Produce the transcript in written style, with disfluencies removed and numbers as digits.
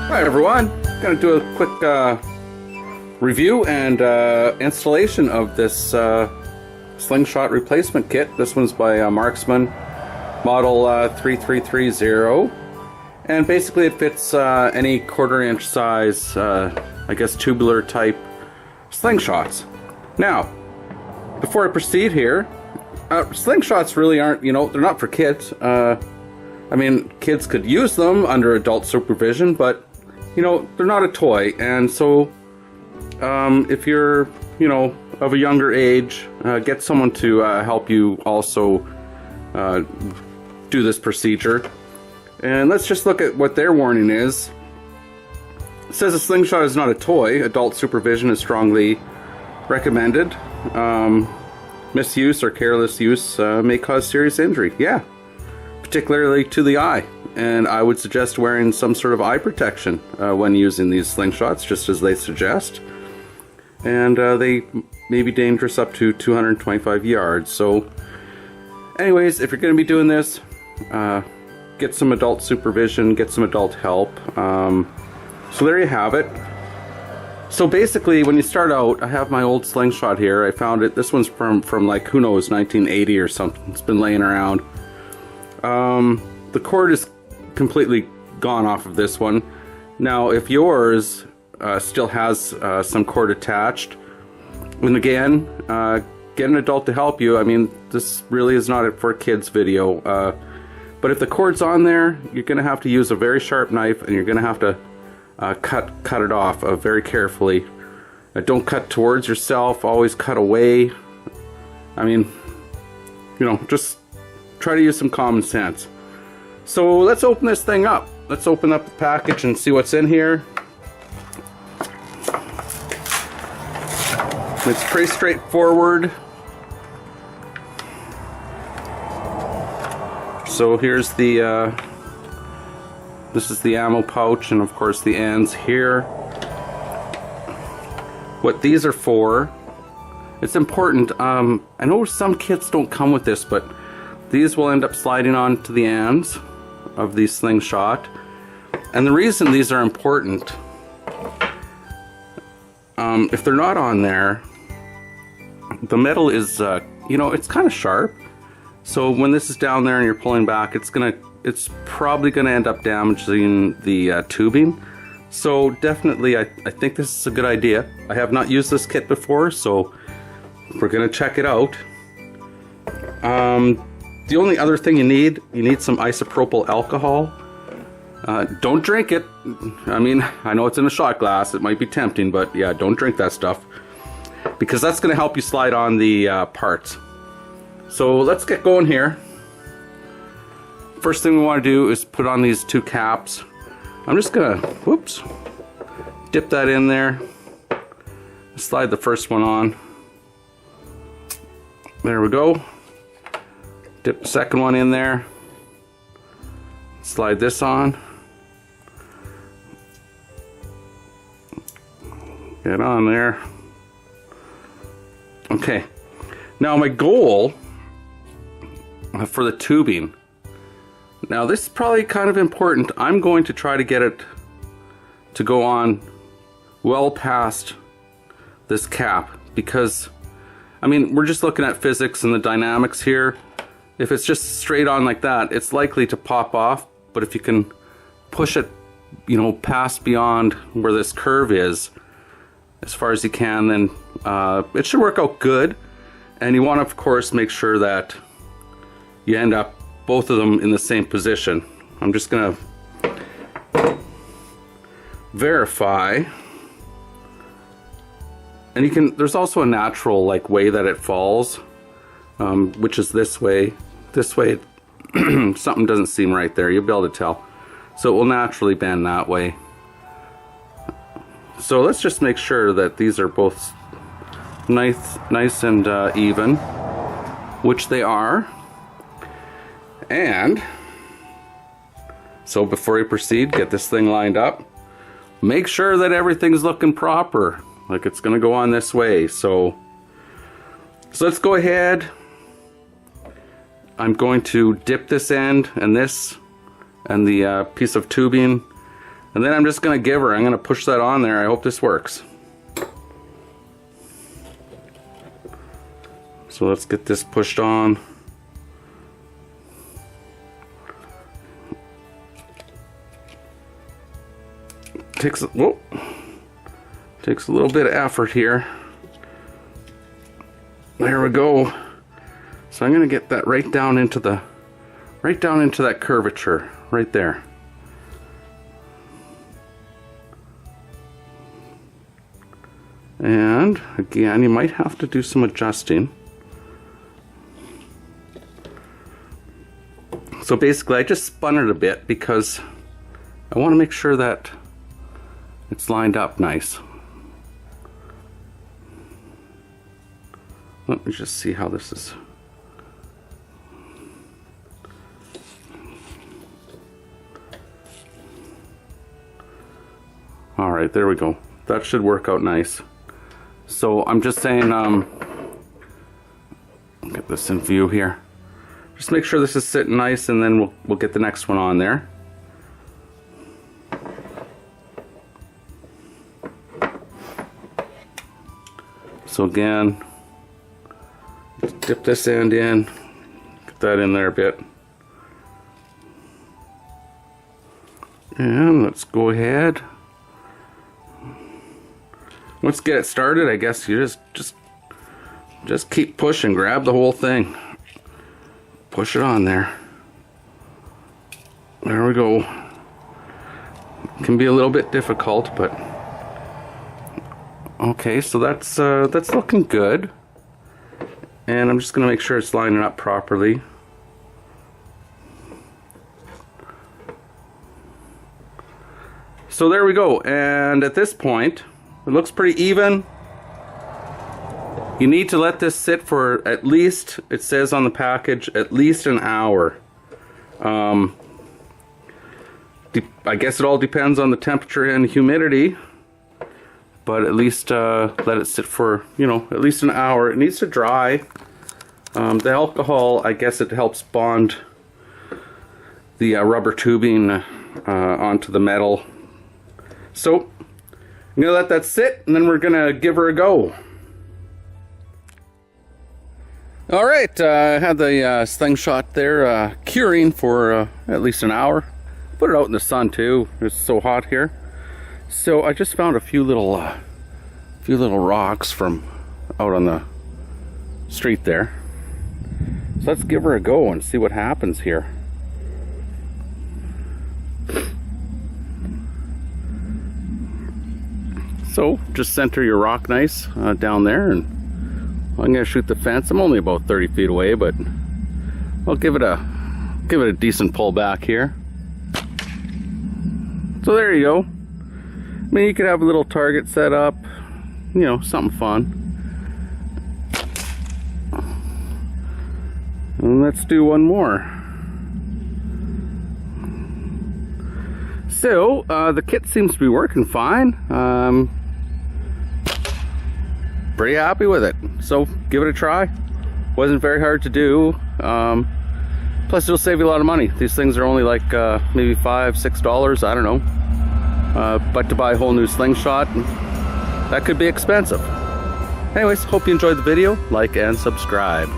Hi everyone, going to do a quick review and installation of this Slingshot replacement kit. This one's by Marksman, model 3330, and basically it fits any 1/4 inch size, I guess tubular type slingshots. Now, before I proceed here, slingshots really aren't, they're not for kids. I mean, kids could use them under adult supervision, but they're not a toy, and so if you're, of a younger age, get someone to help you also do this procedure. And let's just look at what their warning is. It says a slingshot is not a toy. Adult supervision is strongly recommended. Misuse or careless use may cause serious injury. Yeah, particularly to the eye. And I would suggest wearing some sort of eye protection when using these slingshots, just as they suggest. And they may be dangerous up to 225 yards. So anyways, if you're going to be doing this, get some adult supervision, get some adult help. So there you have it. So basically, when you start out, I have my old slingshot here. I found it. This one's from like, who knows, 1980 or something. It's been laying around. The cord is completely gone off of this one. Now, if yours still has some cord attached, and again, get an adult to help you. I mean, this really is not for a kids video. But if the cord's on there, you're going to have to use a very sharp knife, and you're going to have to cut it off very carefully. Don't cut towards yourself, always cut away. I mean, just try to use some common sense. So let's open this thing up. Let's open up the package and see what's in here. It's pretty straightforward. So here's the this is the ammo pouch, and of course the ends here. What these are for, it's important. I know some kits don't come with this, but these will end up sliding on to the ends of the slingshot. And the reason these are important, if they're not on there, the metal is, it's kind of sharp. So when this is down there and you're pulling back, it's probably gonna end up damaging the tubing. So definitely, I think this is a good idea. I have not used this kit before, so we're gonna check it out. The only other thing you need some isopropyl alcohol. Don't drink it. I mean, I know it's in a shot glass. It might be tempting, but yeah, don't drink that stuff, because that's going to help you slide on the parts. So let's get going here. First thing we want to do is put on these two caps. I'm just going to, dip that in there. Slide the first one on. There we go. Dip the second one in there. Slide this on. Get on there. Okay. Now my goal for the tubing. Now this is probably kind of important. I'm going to try to get it to go on well past this cap, because I mean, we're just looking at physics and the dynamics here. If it's just straight on like that, it's likely to pop off. But if you can push it, past beyond where this curve is, as far as you can, then it should work out good. And you want to, of course, make sure that you end up both of them in the same position. I'm just gonna verify. And there's also a natural way that it falls, which is this way. This way, something doesn't seem right there. You'll be able to tell. So it will naturally bend that way. So let's just make sure that these are both nice and even, which they are. And so before you proceed, get this thing lined up. Make sure that everything's looking proper, like it's going to go on this way. So let's go ahead. I'm going to dip this end and this and the piece of tubing And then I'm just going to give her. I'm going to push that on there. I hope this works. So let's get this pushed on. Takes a little bit of effort here. There we go. So I'm going to get that right down into that curvature right there. And again, you might have to do some adjusting. So basically I just spun it a bit because I want to make sure that it's lined up nice. Let me just see how this is. All right, there we go. That should work out nice. So I'm just saying, get this in view here. Just make sure this is sitting nice, and then we'll get the next one on there. So again, dip this end in, get that in there a bit. And let's go ahead. Let's get it started. I guess you just keep pushing, grab the whole thing. Push it on there. There we go. It can be a little bit difficult, but okay, so that's looking good. And I'm just going to make sure it's lining up properly. So there we go. And at this point, it looks pretty even. You need to let this sit for at least, it says on the package, at least an hour. I guess it all depends on the temperature and humidity. But at least let it sit for, at least an hour. It needs to dry. The alcohol, I guess it helps bond the rubber tubing onto the metal. So I'm gonna let that sit, and then we're gonna give her a go. All right, I had the Slingshot there curing for at least an hour. Put it out in the sun too. It's so hot here. So I just found a few little rocks from out on the street there. So let's give her a go and see what happens here. So just center your rock nice down there, and I'm gonna shoot the fence. I'm only about 30 feet away, but I'll give it a decent pull back here. So there you go. I mean, you could have a little target set up, something fun. And let's do one more. So the kit seems to be working fine. Pretty happy with it. So give it a try. Wasn't very hard to do. Plus it'll save you a lot of money. These things are only like maybe $5, $6, I don't know. But to buy a whole new Slingshot, that could be expensive. Anyways, hope you enjoyed the video. Like and subscribe.